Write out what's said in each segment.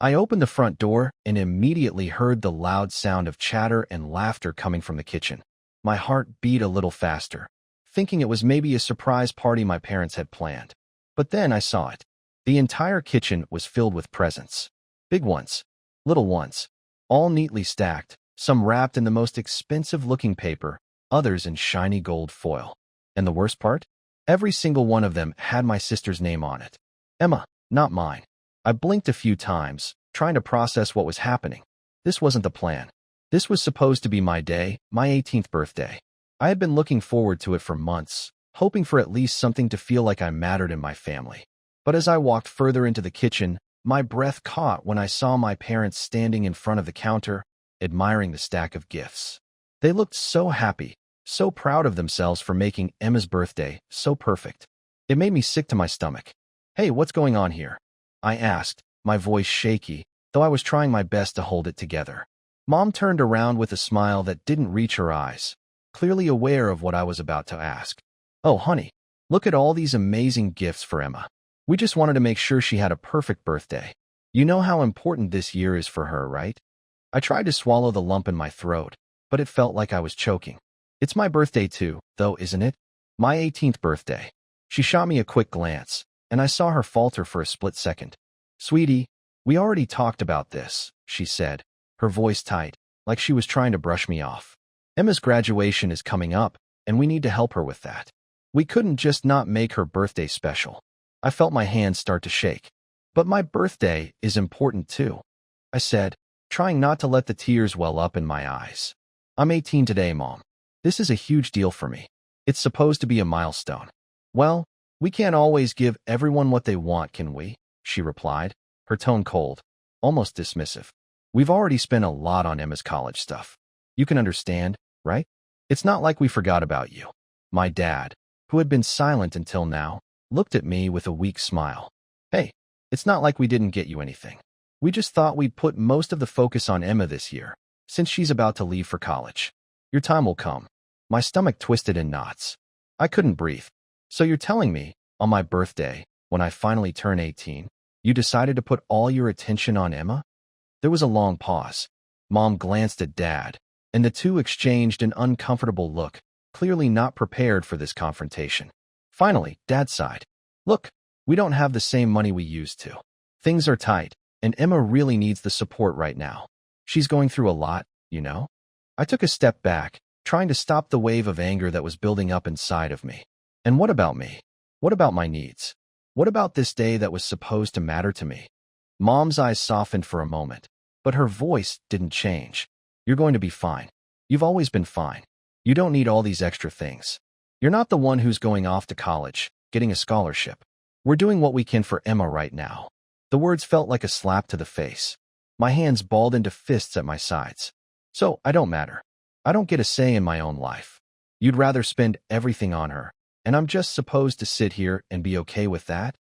I opened the front door and immediately heard the loud sound of chatter and laughter coming from the kitchen. My heart beat a little faster, thinking it was maybe a surprise party my parents had planned. But then I saw it. The entire kitchen was filled with presents. Big ones, little ones, all neatly stacked, some wrapped in the most expensive-looking paper, others in shiny gold foil. And the worst part? Every single one of them had my sister's name on it. Emma, not mine. I blinked a few times, trying to process what was happening. This wasn't the plan. This was supposed to be my day, my 18th birthday. I had been looking forward to it for months, hoping for at least something to feel like I mattered in my family. But as I walked further into the kitchen, my breath caught when I saw my parents standing in front of the counter, admiring the stack of gifts. They looked so happy, so proud of themselves for making Emma's birthday so perfect. It made me sick to my stomach. "Hey, what's going on here?" I asked, my voice shaky, though I was trying my best to hold it together. Mom turned around with a smile that didn't reach her eyes, clearly aware of what I was about to ask. "Oh, honey, look at all these amazing gifts for Emma. We just wanted to make sure she had a perfect birthday. You know how important this year is for her, right?" I tried to swallow the lump in my throat, but it felt like I was choking. "It's my birthday too, though, isn't it? My 18th birthday." She shot me a quick glance, and I saw her falter for a split second. "Sweetie, we already talked about this," she said, her voice tight, like she was trying to brush me off. "Emma's graduation is coming up, and we need to help her with that. We couldn't just not make her birthday special." I felt my hands start to shake. "But my birthday is important too," I said, trying not to let the tears well up in my eyes. "I'm 18 today, Mom. This is a huge deal for me. It's supposed to be a milestone." "Well, we can't always give everyone what they want, can we?" she replied, her tone cold, almost dismissive. "We've already spent a lot on Emma's college stuff. You can understand, right? It's not like we forgot about you." My dad, who had been silent until now, looked at me with a weak smile. "Hey, it's not like we didn't get you anything. We just thought we'd put most of the focus on Emma this year, since she's about to leave for college. Your time will come." My stomach twisted in knots. I couldn't breathe. "So you're telling me, on my birthday, when I finally turn 18, you decided to put all your attention on Emma?" There was a long pause. Mom glanced at Dad, and the two exchanged an uncomfortable look, clearly not prepared for this confrontation. Finally, Dad sighed. "Look, we don't have the same money we used to. Things are tight, and Emma really needs the support right now. She's going through a lot, you know?" I took a step back, trying to stop the wave of anger that was building up inside of me. And what about me? What about my needs? What about this day that was supposed to matter to me? Mom's eyes softened for a moment, but her voice didn't change. "You're going to be fine. You've always been fine. You don't need all these extra things. You're not the one who's going off to college, getting a scholarship. We're doing what we can for Emma right now." The words felt like a slap to the face. My hands balled into fists at my sides. "So, I don't matter. I don't get a say in my own life. You'd rather spend everything on her, and I'm just supposed to sit here and be okay with that?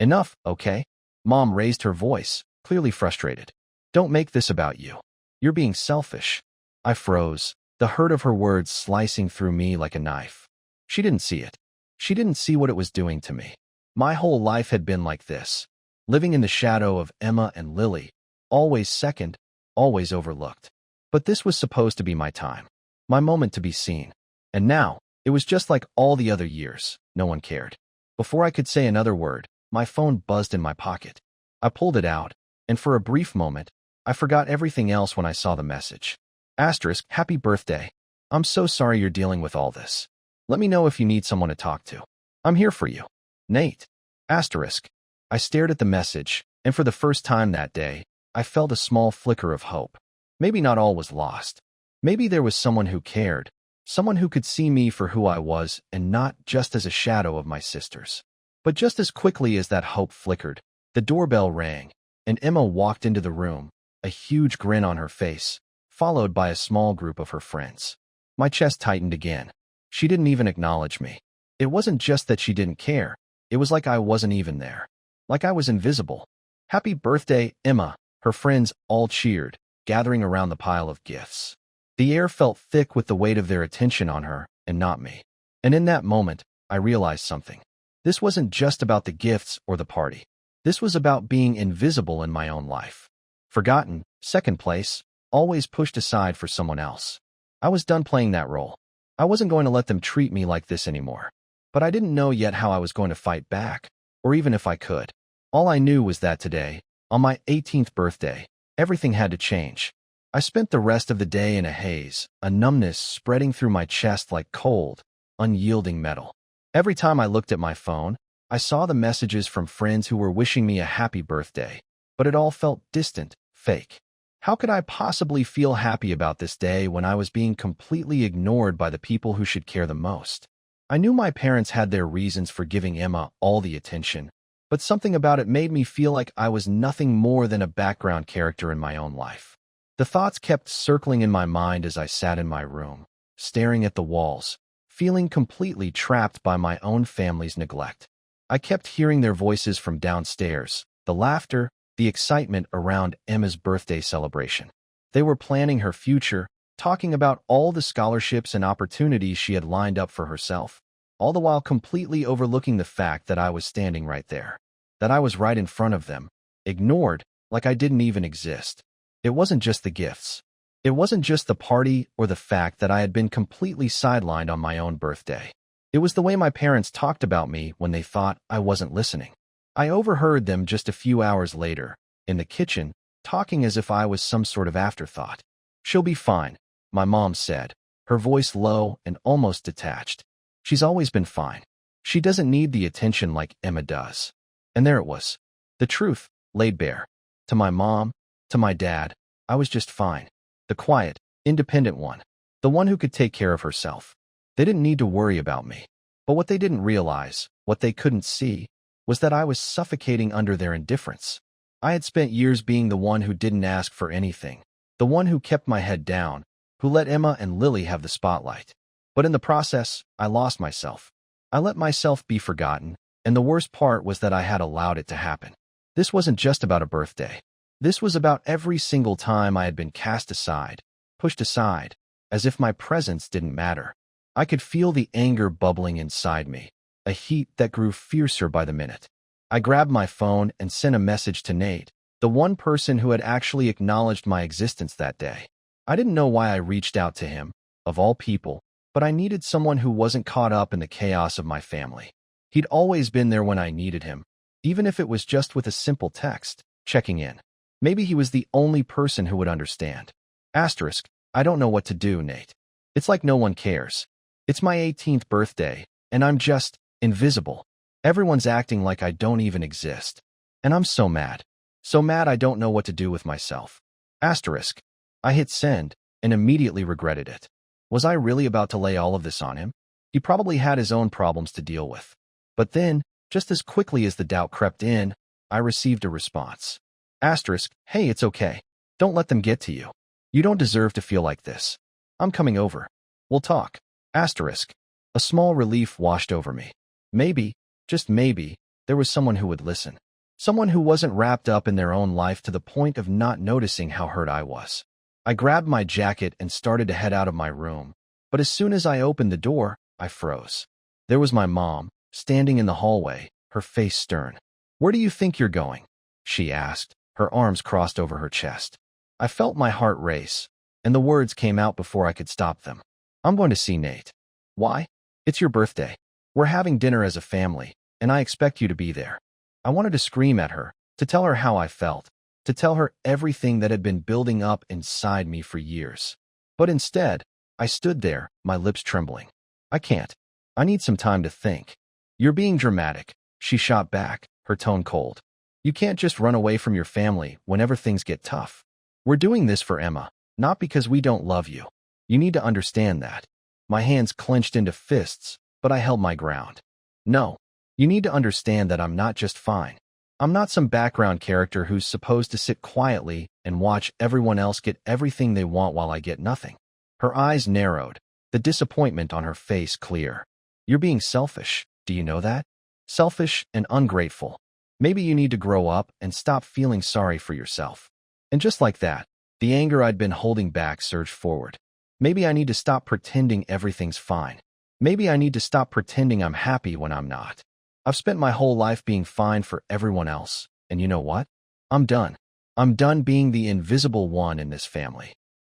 Enough, okay?" Mom raised her voice, clearly frustrated. "Don't make this about you. You're being selfish." I froze, the hurt of her words slicing through me like a knife. She didn't see it. She didn't see what it was doing to me. My whole life had been like this, living in the shadow of Emma and Lily, always second, always overlooked. But this was supposed to be my time, my moment to be seen. And now, it was just like all the other years. No one cared. Before I could say another word, my phone buzzed in my pocket. I pulled it out, and for a brief moment, I forgot everything else when I saw the message. Asterisk, "Happy birthday. I'm so sorry you're dealing with all this. Let me know if you need someone to talk to. I'm here for you. Nate." Asterisk. I stared at the message, and for the first time that day, I felt a small flicker of hope. Maybe not all was lost. Maybe there was someone who cared, someone who could see me for who I was and not just as a shadow of my sister's. But just as quickly as that hope flickered, the doorbell rang, and Emma walked into the room, a huge grin on her face, followed by a small group of her friends. My chest tightened again. She didn't even acknowledge me. It wasn't just that she didn't care. It was like I wasn't even there. Like I was invisible. "Happy birthday, Emma," her friends all cheered, gathering around the pile of gifts. The air felt thick with the weight of their attention on her, and not me. And in that moment, I realized something. This wasn't just about the gifts or the party. This was about being invisible in my own life. Forgotten, second place, always pushed aside for someone else. I was done playing that role. I wasn't going to let them treat me like this anymore. But I didn't know yet how I was going to fight back, or even if I could. All I knew was that today, on my 18th birthday, everything had to change. I spent the rest of the day in a haze, a numbness spreading through my chest like cold, unyielding metal. Every time I looked at my phone, I saw the messages from friends who were wishing me a happy birthday, but it all felt distant, fake. How could I possibly feel happy about this day when I was being completely ignored by the people who should care the most? I knew my parents had their reasons for giving Emma all the attention, but something about it made me feel like I was nothing more than a background character in my own life. The thoughts kept circling in my mind as I sat in my room, staring at the walls, feeling completely trapped by my own family's neglect. I kept hearing their voices from downstairs, the laughter, the excitement around Emma's birthday celebration. They were planning her future, talking about all the scholarships and opportunities she had lined up for herself, all the while completely overlooking the fact that I was standing right there, that I was right in front of them, ignored like I didn't even exist. It wasn't just the gifts. It wasn't just the party or the fact that I had been completely sidelined on my own birthday. It was the way my parents talked about me when they thought I wasn't listening. I overheard them just a few hours later, in the kitchen, talking as if I was some sort of afterthought. "She'll be fine," my mom said, her voice low and almost detached. "She's always been fine. She doesn't need the attention like Emma does." And there it was. The truth, laid bare. To my mom, to my dad, I was just fine. The quiet, independent one. The one who could take care of herself. They didn't need to worry about me. But what they didn't realize, what they couldn't see, was that I was suffocating under their indifference. I had spent years being the one who didn't ask for anything, the one who kept my head down, who let Emma and Lily have the spotlight. But in the process, I lost myself. I let myself be forgotten, and the worst part was that I had allowed it to happen. This wasn't just about a birthday. This was about every single time I had been cast aside, pushed aside, as if my presence didn't matter. I could feel the anger bubbling inside me, a heat that grew fiercer by the minute. I grabbed my phone and sent a message to Nate, the one person who had actually acknowledged my existence that day. I didn't know why I reached out to him, of all people, but I needed someone who wasn't caught up in the chaos of my family. He'd always been there when I needed him, even if it was just with a simple text, checking in. Maybe he was the only person who would understand. Asterisk, I don't know what to do, Nate. It's like no one cares. It's my 18th birthday, and I'm just invisible. Everyone's acting like I don't even exist. And I'm so mad. So mad I don't know what to do with myself. Asterisk. I hit send, and immediately regretted it. Was I really about to lay all of this on him? He probably had his own problems to deal with. But then, just as quickly as the doubt crept in, I received a response. Asterisk, hey, it's okay. Don't let them get to you. You don't deserve to feel like this. I'm coming over. We'll talk. Asterisk. A small relief washed over me. Maybe, just maybe, there was someone who would listen. Someone who wasn't wrapped up in their own life to the point of not noticing how hurt I was. I grabbed my jacket and started to head out of my room, but as soon as I opened the door, I froze. There was my mom, standing in the hallway, her face stern. "Where do you think you're going?" she asked, her arms crossed over her chest. I felt my heart race, and the words came out before I could stop them. "I'm going to see Nate." "Why?" "It's your birthday. We're having dinner as a family, and I expect you to be there." I wanted to scream at her, to tell her how I felt, to tell her everything that had been building up inside me for years. But instead, I stood there, my lips trembling. "I can't. I need some time to think." "You're being dramatic," she shot back, her tone cold. "You can't just run away from your family whenever things get tough. We're doing this for Emma, not because we don't love you. You need to understand that." My hands clenched into fists, but I held my ground. "No, you need to understand that I'm not just fine. I'm not some background character who's supposed to sit quietly and watch everyone else get everything they want while I get nothing." Her eyes narrowed, the disappointment on her face clear. "You're being selfish, do you know that? Selfish and ungrateful. Maybe you need to grow up and stop feeling sorry for yourself." And just like that, the anger I'd been holding back surged forward. Maybe I need to stop pretending everything's fine. Maybe I need to stop pretending I'm happy when I'm not. I've spent my whole life being fine for everyone else, and you know what? I'm done. I'm done being the invisible one in this family.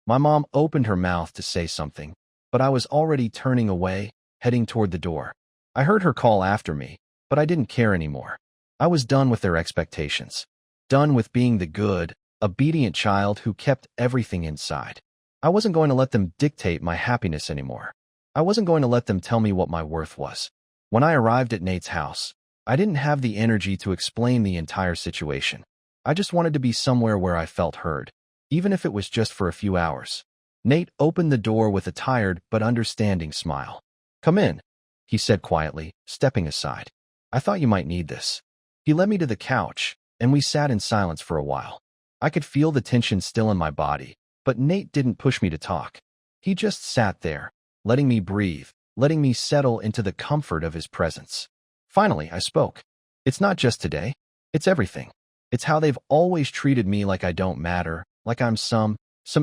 My mom opened her mouth to say something, but I was already turning away, heading toward the door. I heard her call after me, but I didn't care anymore. I was done with their expectations. Done with being the good, obedient child who kept everything inside. I wasn't going to let them dictate my happiness anymore. I wasn't going to let them tell me what my worth was. When I arrived at Nate's house, I didn't have the energy to explain the entire situation. I just wanted to be somewhere where I felt heard, even if it was just for a few hours. Nate opened the door with a tired but understanding smile. "Come in," he said quietly, stepping aside. "I thought you might need this." He led me to the couch, and we sat in silence for a while. I could feel the tension still in my body, but Nate didn't push me to talk. He just sat there, letting me breathe, letting me settle into the comfort of his presence. Finally, I spoke. "It's not just today. It's everything. It's how they've always treated me, like I don't matter, like I'm some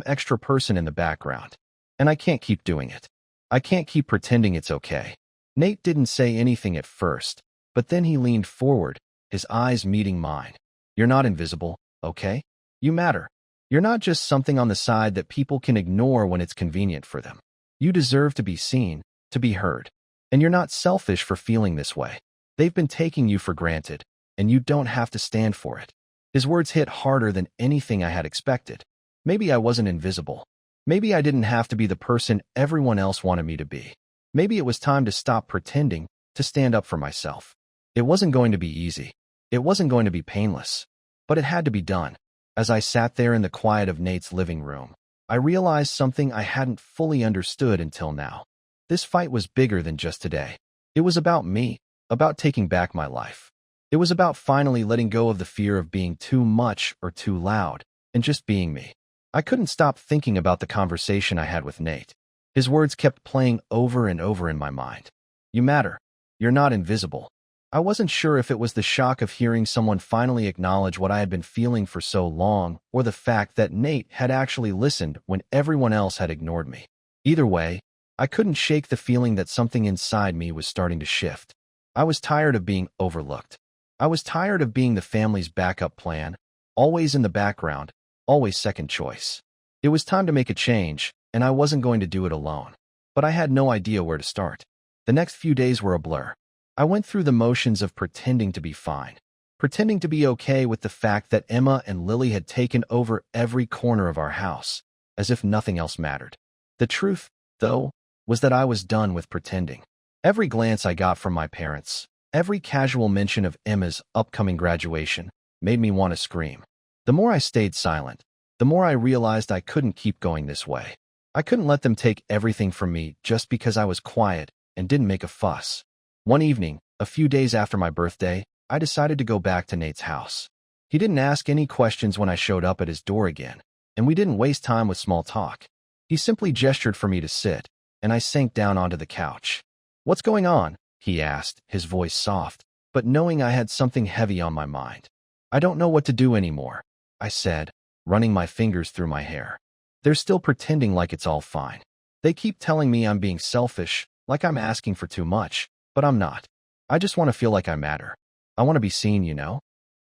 extra person in the background. And I can't keep doing it. I can't keep pretending it's okay." Nate didn't say anything at first, but then he leaned forward, his eyes meeting mine. "You're not invisible, okay? You matter. You're not just something on the side that people can ignore when it's convenient for them. You deserve to be seen, to be heard. And you're not selfish for feeling this way. They've been taking you for granted, and you don't have to stand for it." His words hit harder than anything I had expected. Maybe I wasn't invisible. Maybe I didn't have to be the person everyone else wanted me to be. Maybe it was time to stop pretending, to stand up for myself. It wasn't going to be easy. It wasn't going to be painless. But it had to be done. As I sat there in the quiet of Nate's living room, I realized something I hadn't fully understood until now. This fight was bigger than just today. It was about me, about taking back my life. It was about finally letting go of the fear of being too much or too loud, and just being me. I couldn't stop thinking about the conversation I had with Nate. His words kept playing over and over in my mind. "You matter. You're not invisible." I wasn't sure if it was the shock of hearing someone finally acknowledge what I had been feeling for so long, or the fact that Nate had actually listened when everyone else had ignored me. Either way, I couldn't shake the feeling that something inside me was starting to shift. I was tired of being overlooked. I was tired of being the family's backup plan, always in the background, always second choice. It was time to make a change, and I wasn't going to do it alone. But I had no idea where to start. The next few days were a blur. I went through the motions of pretending to be fine, pretending to be okay with the fact that Emma and Lily had taken over every corner of our house, as if nothing else mattered. The truth, though, was that I was done with pretending. Every glance I got from my parents, every casual mention of Emma's upcoming graduation, made me want to scream. The more I stayed silent, the more I realized I couldn't keep going this way. I couldn't let them take everything from me just because I was quiet and didn't make a fuss. One evening, a few days after my birthday, I decided to go back to Nate's house. He didn't ask any questions when I showed up at his door again, and we didn't waste time with small talk. He simply gestured for me to sit, and I sank down onto the couch. "What's going on?" he asked, his voice soft, but knowing I had something heavy on my mind. "I don't know what to do anymore," I said, running my fingers through my hair. "They're still pretending like it's all fine. They keep telling me I'm being selfish, like I'm asking for too much, but I'm not. I just want to feel like I matter. I want to be seen, you know?"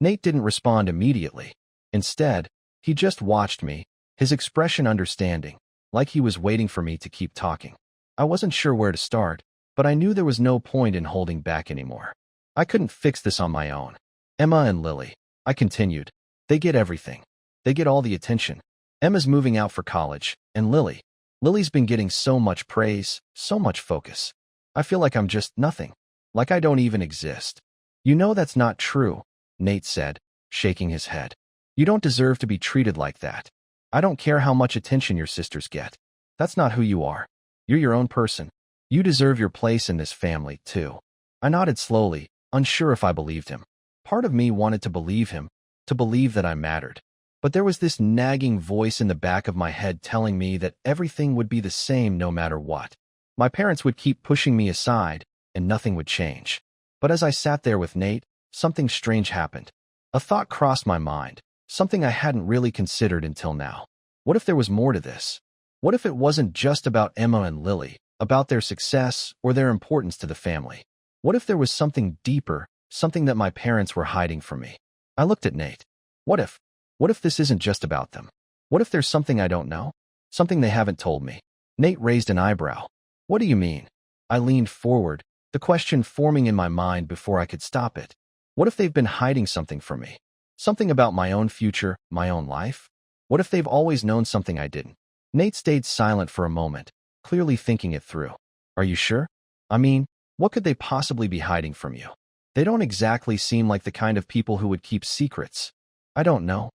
Nate didn't respond immediately. Instead, he just watched me, his expression understanding, like he was waiting for me to keep talking. I wasn't sure where to start, but I knew there was no point in holding back anymore. I couldn't fix this on my own. "Emma and Lily," I continued, "they get everything. They get all the attention. Emma's moving out for college, and Lily's been getting so much praise, so much focus. I feel like I'm just nothing, like I don't even exist." "You know that's not true," Nate said, shaking his head. "You don't deserve to be treated like that. I don't care how much attention your sisters get. That's not who you are. You're your own person. You deserve your place in this family, too." I nodded slowly, unsure if I believed him. Part of me wanted to believe him, to believe that I mattered. But there was this nagging voice in the back of my head telling me that everything would be the same no matter what. My parents would keep pushing me aside, and nothing would change. But as I sat there with Nate, something strange happened. A thought crossed my mind, something I hadn't really considered until now. What if there was more to this? What if it wasn't just about Emma and Lily, about their success or their importance to the family? What if there was something deeper, something that my parents were hiding from me? I looked at Nate. What if What if this isn't just about them? What if there's something I don't know? Something they haven't told me? Nate raised an eyebrow. What do you mean? I leaned forward, the question forming in my mind before I could stop it. What if they've been hiding something from me? Something about my own future, my own life? What if they've always known something I didn't? Nate stayed silent for a moment, clearly thinking it through. Are you sure? I mean, what could they possibly be hiding from you? They don't exactly seem like the kind of people who would keep secrets. I don't know,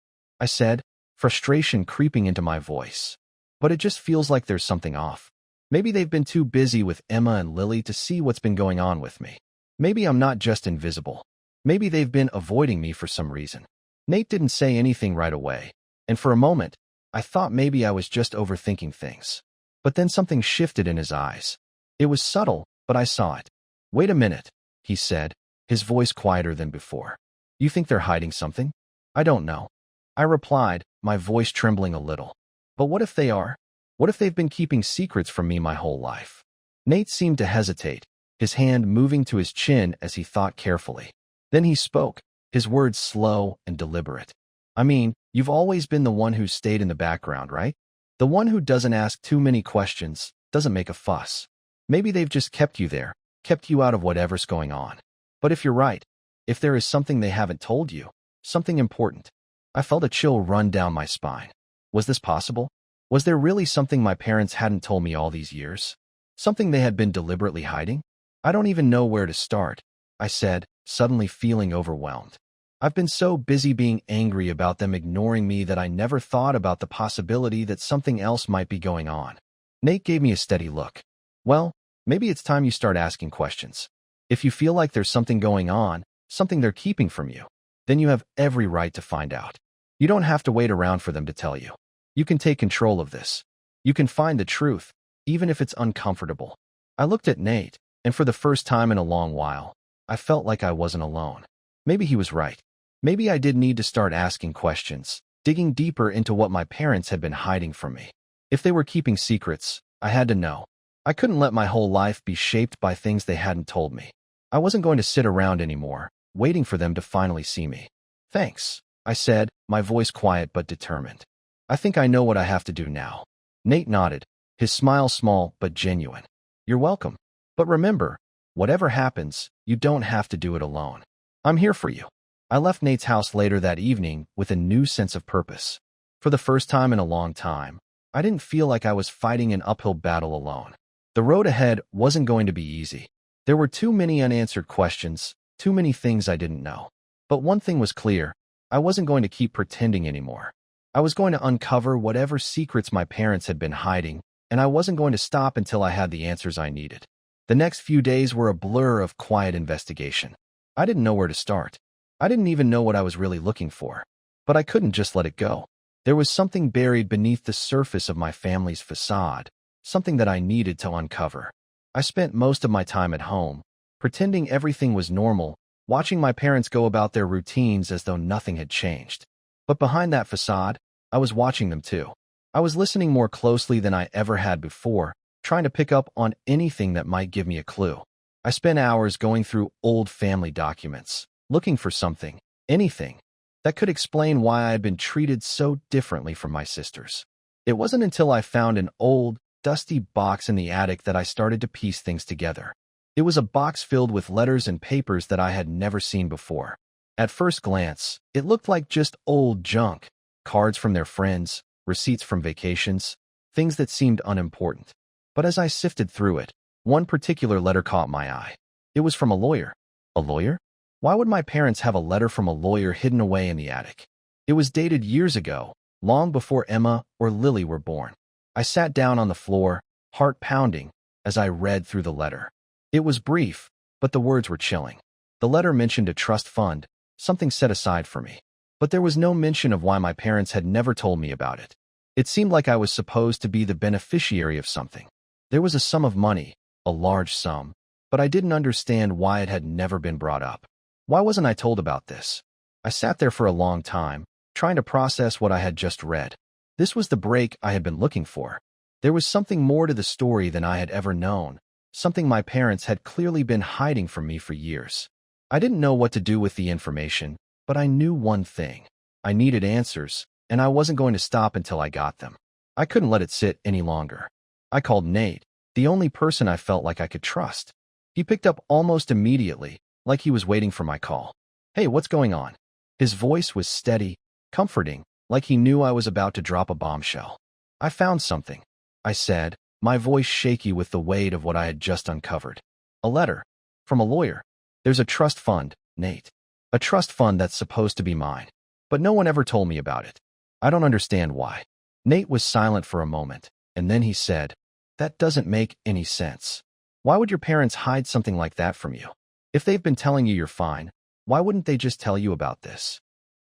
I said, frustration creeping into my voice. But it just feels like there's something off. Maybe they've been too busy with Emma and Lily to see what's been going on with me. Maybe I'm not just invisible. Maybe they've been avoiding me for some reason. Nate didn't say anything right away, and for a moment, I thought maybe I was just overthinking things. But then something shifted in his eyes. It was subtle, but I saw it. Wait a minute, he said, his voice quieter than before. You think they're hiding something? I don't know. I replied, my voice trembling a little. But what if they are? What if they've been keeping secrets from me my whole life? Nate seemed to hesitate, his hand moving to his chin as he thought carefully. Then he spoke, his words slow and deliberate. I mean, you've always been the one who stayed in the background, right? The one who doesn't ask too many questions, doesn't make a fuss. Maybe they've just kept you there, kept you out of whatever's going on. But if you're right, if there is something they haven't told you, something important, I felt a chill run down my spine. Was this possible? Was there really something my parents hadn't told me all these years? Something they had been deliberately hiding? I don't even know where to start, I said, suddenly feeling overwhelmed. I've been so busy being angry about them ignoring me that I never thought about the possibility that something else might be going on. Nate gave me a steady look. Well, maybe it's time you start asking questions. If you feel like there's something going on, something they're keeping from you, then you have every right to find out. You don't have to wait around for them to tell you. You can take control of this. You can find the truth, even if it's uncomfortable. I looked at Nate, and for the first time in a long while, I felt like I wasn't alone. Maybe he was right. Maybe I did need to start asking questions, digging deeper into what my parents had been hiding from me. If they were keeping secrets, I had to know. I couldn't let my whole life be shaped by things they hadn't told me. I wasn't going to sit around anymore, waiting for them to finally see me. Thanks, I said, my voice quiet but determined. I think I know what I have to do now. Nate nodded, his smile small but genuine. You're welcome. But remember, whatever happens, you don't have to do it alone. I'm here for you. I left Nate's house later that evening with a new sense of purpose. For the first time in a long time, I didn't feel like I was fighting an uphill battle alone. The road ahead wasn't going to be easy. There were too many unanswered questions, too many things I didn't know. But one thing was clear, I wasn't going to keep pretending anymore. I was going to uncover whatever secrets my parents had been hiding, and I wasn't going to stop until I had the answers I needed. The next few days were a blur of quiet investigation. I didn't know where to start. I didn't even know what I was really looking for. But I couldn't just let it go. There was something buried beneath the surface of my family's facade, something that I needed to uncover. I spent most of my time at home, pretending everything was normal, watching my parents go about their routines as though nothing had changed. But behind that facade, I was watching them too. I was listening more closely than I ever had before, trying to pick up on anything that might give me a clue. I spent hours going through old family documents, looking for something, anything, that could explain why I had been treated so differently from my sisters. It wasn't until I found an old, dusty box in the attic that I started to piece things together. It was a box filled with letters and papers that I had never seen before. At first glance, it looked like just old junk, cards from their friends, receipts from vacations, things that seemed unimportant. But as I sifted through it, one particular letter caught my eye. It was from a lawyer. A lawyer? Why would my parents have a letter from a lawyer hidden away in the attic? It was dated years ago, long before Emma or Lily were born. I sat down on the floor, heart pounding, as I read through the letter. It was brief, but the words were chilling. The letter mentioned a trust fund, something set aside for me. But there was no mention of why my parents had never told me about it. It seemed like I was supposed to be the beneficiary of something. There was a sum of money, a large sum, but I didn't understand why it had never been brought up. Why wasn't I told about this? I sat there for a long time, trying to process what I had just read. This was the break I had been looking for. There was something more to the story than I had ever known, something my parents had clearly been hiding from me for years. I didn't know what to do with the information, but I knew one thing. I needed answers, and I wasn't going to stop until I got them. I couldn't let it sit any longer. I called Nate, the only person I felt like I could trust. He picked up almost immediately, like he was waiting for my call. "Hey, what's going on?" His voice was steady, comforting, like he knew I was about to drop a bombshell. "I found something," I said, my voice shaky with the weight of what I had just uncovered. "A letter. From a lawyer. There's a trust fund, Nate. A trust fund that's supposed to be mine. But no one ever told me about it. I don't understand why." Nate was silent for a moment, and then he said, "That doesn't make any sense. Why would your parents hide something like that from you? If they've been telling you you're fine, why wouldn't they just tell you about this?"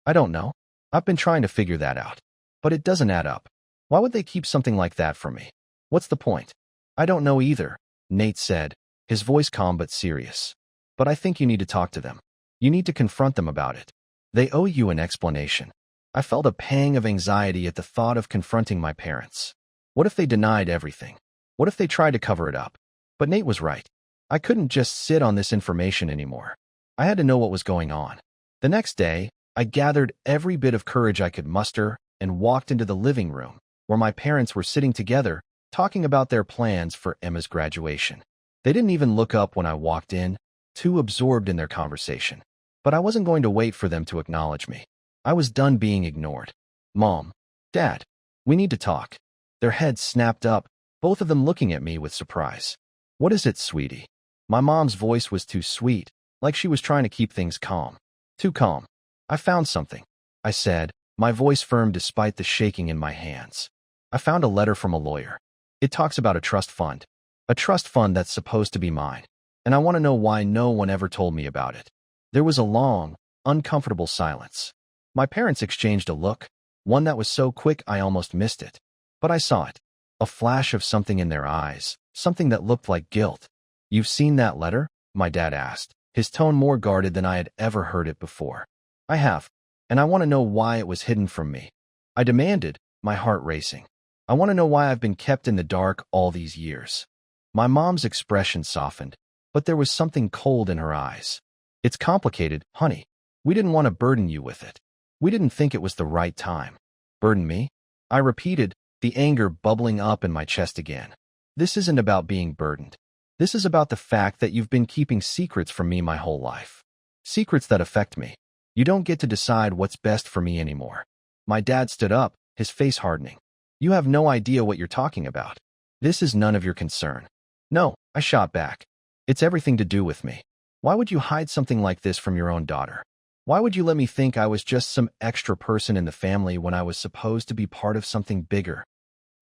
"I don't know. I've been trying to figure that out. But it doesn't add up. Why would they keep something like that from me? What's the point?" "I don't know either," Nate said, his voice calm but serious. "But I think you need to talk to them. You need to confront them about it. They owe you an explanation." I felt a pang of anxiety at the thought of confronting my parents. What if they denied everything? What if they tried to cover it up? But Nate was right. I couldn't just sit on this information anymore. I had to know what was going on. The next day, I gathered every bit of courage I could muster and walked into the living room, where my parents were sitting together, talking about their plans for Emma's graduation. They didn't even look up when I walked in, too absorbed in their conversation. But I wasn't going to wait for them to acknowledge me. I was done being ignored. "Mom, Dad, we need to talk." Their heads snapped up, both of them looking at me with surprise. "What is it, sweetie?" My mom's voice was too sweet, like she was trying to keep things calm. Too calm. "I found something," I said, my voice firm despite the shaking in my hands. "I found a letter from a lawyer. It talks about a trust fund. A trust fund that's supposed to be mine. And I want to know why no one ever told me about it." There was a long, uncomfortable silence. My parents exchanged a look, one that was so quick I almost missed it. But I saw it. A flash of something in their eyes, something that looked like guilt. "You've seen that letter?" my dad asked, his tone more guarded than I had ever heard it before. "I have, and I want to know why it was hidden from me," I demanded, my heart racing. "I want to know why I've been kept in the dark all these years." My mom's expression softened, but there was something cold in her eyes. "It's complicated, honey. We didn't want to burden you with it. We didn't think it was the right time." "Burden me?" I repeated, the anger bubbling up in my chest again. "This isn't about being burdened. This is about the fact that you've been keeping secrets from me my whole life. Secrets that affect me. You don't get to decide what's best for me anymore." My dad stood up, his face hardening. "You have no idea what you're talking about. This is none of your concern." "No," I shot back. "It's everything to do with me. Why would you hide something like this from your own daughter? Why would you let me think I was just some extra person in the family when I was supposed to be part of something bigger?"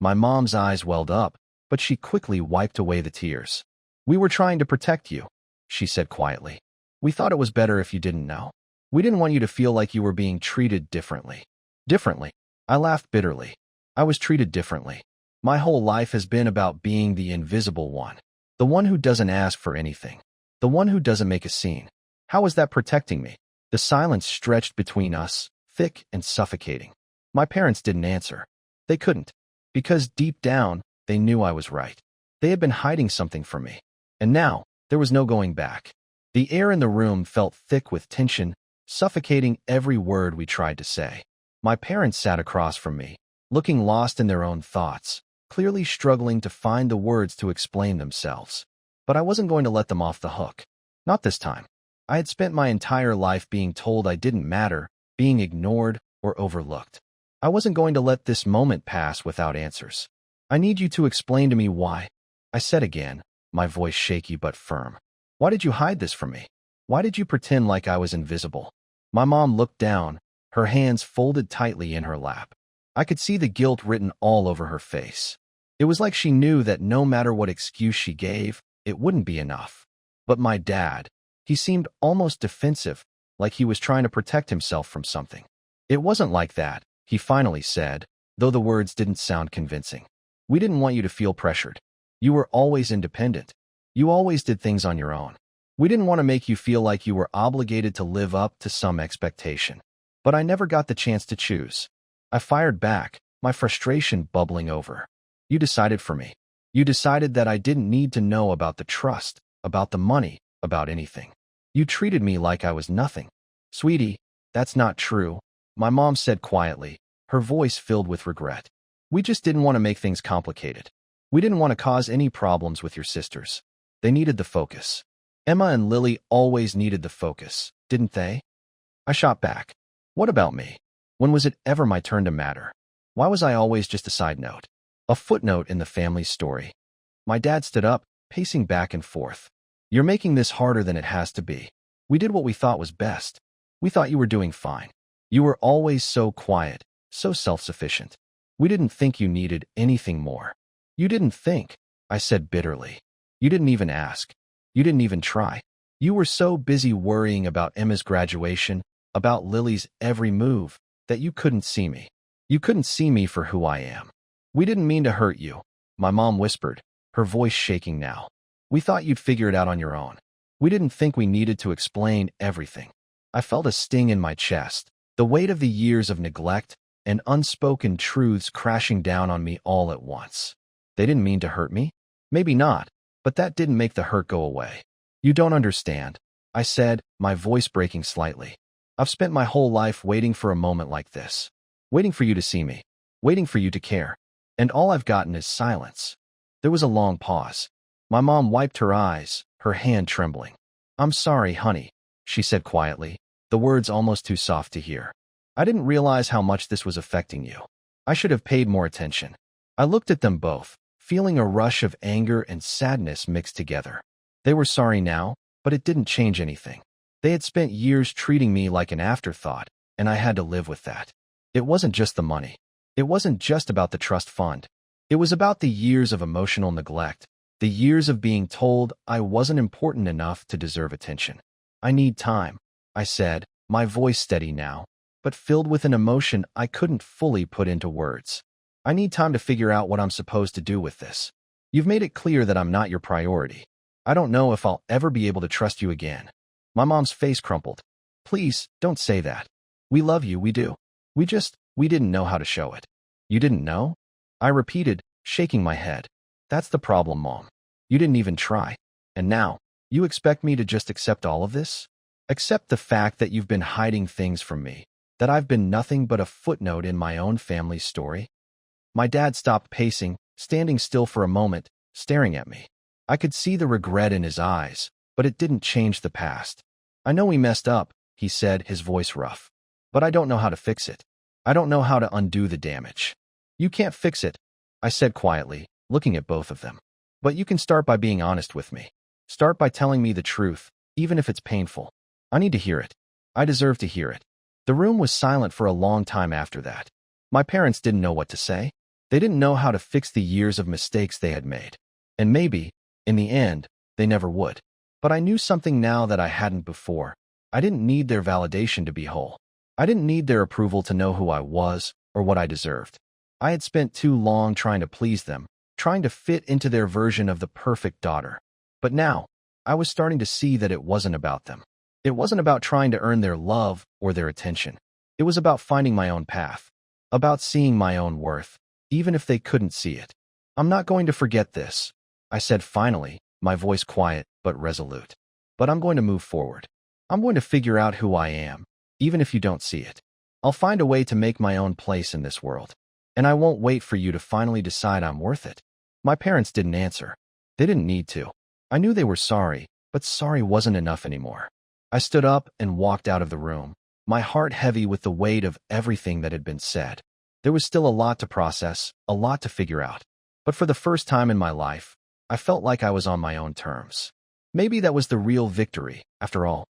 My mom's eyes welled up, but she quickly wiped away the tears. "We were trying to protect you," she said quietly. "We thought it was better if you didn't know. We didn't want you to feel like you were being treated differently." "Differently?" I laughed bitterly. I was treated differently. My whole life has been about being the invisible one, the one who doesn't ask for anything, the one who doesn't make a scene. How was that protecting me? The silence stretched between us, thick and suffocating. My parents didn't answer. They couldn't, because deep down, they knew I was right. They had been hiding something from me, and now there was no going back. The air in the room felt thick with tension, suffocating every word we tried to say. My parents sat across from me, looking lost in their own thoughts, clearly struggling to find the words to explain themselves. But I wasn't going to let them off the hook. Not this time. I had spent my entire life being told I didn't matter, being ignored or overlooked. I wasn't going to let this moment pass without answers. "I need you to explain to me why," I said again, my voice shaky but firm. "Why did you hide this from me? Why did you pretend like I was invisible?" My mom looked down, her hands folded tightly in her lap. I could see the guilt written all over her face. It was like she knew that no matter what excuse she gave, it wouldn't be enough. But my dad, he seemed almost defensive, like he was trying to protect himself from something. "It wasn't like that," he finally said, though the words didn't sound convincing. "We didn't want you to feel pressured. You were always independent. You always did things on your own. We didn't want to make you feel like you were obligated to live up to some expectation. But I never got the chance to choose." I fired back, my frustration bubbling over. "You decided for me. You decided that I didn't need to know about the trust, about the money, about anything. You treated me like I was nothing." "Sweetie, that's not true," My mom said quietly, her voice filled with regret. We just didn't want to make things complicated. We didn't want to cause any problems with your sisters. They needed the focus. Emma and Lily always needed the focus, didn't they? I shot back. What about me? When was it ever my turn to matter? Why was I always just a side note? A footnote in the family's story. My dad stood up, pacing back and forth. You're making this harder than it has to be. We did what we thought was best. We thought you were doing fine. You were always so quiet, so self-sufficient. We didn't think you needed anything more. You didn't think, I said bitterly. You didn't even ask. You didn't even try. You were so busy worrying about Emma's graduation, about Lily's every move, that you couldn't see me. You couldn't see me for who I am. We didn't mean to hurt you, my mom whispered, her voice shaking now. We thought you'd figure it out on your own. We didn't think we needed to explain everything. I felt a sting in my chest, the weight of the years of neglect and unspoken truths crashing down on me all at once. They didn't mean to hurt me? Maybe not, but that didn't make the hurt go away. You don't understand, I said, my voice breaking slightly. I've spent my whole life waiting for a moment like this. Waiting for you to see me. Waiting for you to care. And all I've gotten is silence. There was a long pause. My mom wiped her eyes, her hand trembling. I'm sorry, honey, she said quietly, the words almost too soft to hear. I didn't realize how much this was affecting you. I should have paid more attention. I looked at them both, feeling a rush of anger and sadness mixed together. They were sorry now, but it didn't change anything. They had spent years treating me like an afterthought, and I had to live with that. It wasn't just the money. It wasn't just about the trust fund. It was about the years of emotional neglect, the years of being told I wasn't important enough to deserve attention. I need time, I said, my voice steady now, but filled with an emotion I couldn't fully put into words. I need time to figure out what I'm supposed to do with this. You've made it clear that I'm not your priority. I don't know if I'll ever be able to trust you again. My mom's face crumpled. Please, don't say that. We love you, we do. We didn't know how to show it. You didn't know? I repeated, shaking my head. That's the problem, Mom. You didn't even try. And now, you expect me to just accept all of this? Accept the fact that you've been hiding things from me, that I've been nothing but a footnote in my own family's story? My dad stopped pacing, standing still for a moment, staring at me. I could see the regret in his eyes, but it didn't change the past. I know we messed up, he said, his voice rough. But I don't know how to fix it. I don't know how to undo the damage. You can't fix it, I said quietly, looking at both of them. But you can start by being honest with me. Start by telling me the truth, even if it's painful. I need to hear it. I deserve to hear it. The room was silent for a long time after that. My parents didn't know what to say. They didn't know how to fix the years of mistakes they had made. And maybe, in the end, they never would. But I knew something now that I hadn't before. I didn't need their validation to be whole. I didn't need their approval to know who I was or what I deserved. I had spent too long trying to please them, trying to fit into their version of the perfect daughter. But now, I was starting to see that it wasn't about them. It wasn't about trying to earn their love or their attention. It was about finding my own path, about seeing my own worth, even if they couldn't see it. I'm not going to forget this, I said finally, my voice quiet but resolute. But I'm going to move forward. I'm going to figure out who I am, even if you don't see it. I'll find a way to make my own place in this world. And I won't wait for you to finally decide I'm worth it. My parents didn't answer. They didn't need to. I knew they were sorry, but sorry wasn't enough anymore. I stood up and walked out of the room, my heart heavy with the weight of everything that had been said. There was still a lot to process, a lot to figure out. But for the first time in my life, I felt like I was on my own terms. Maybe that was the real victory, after all.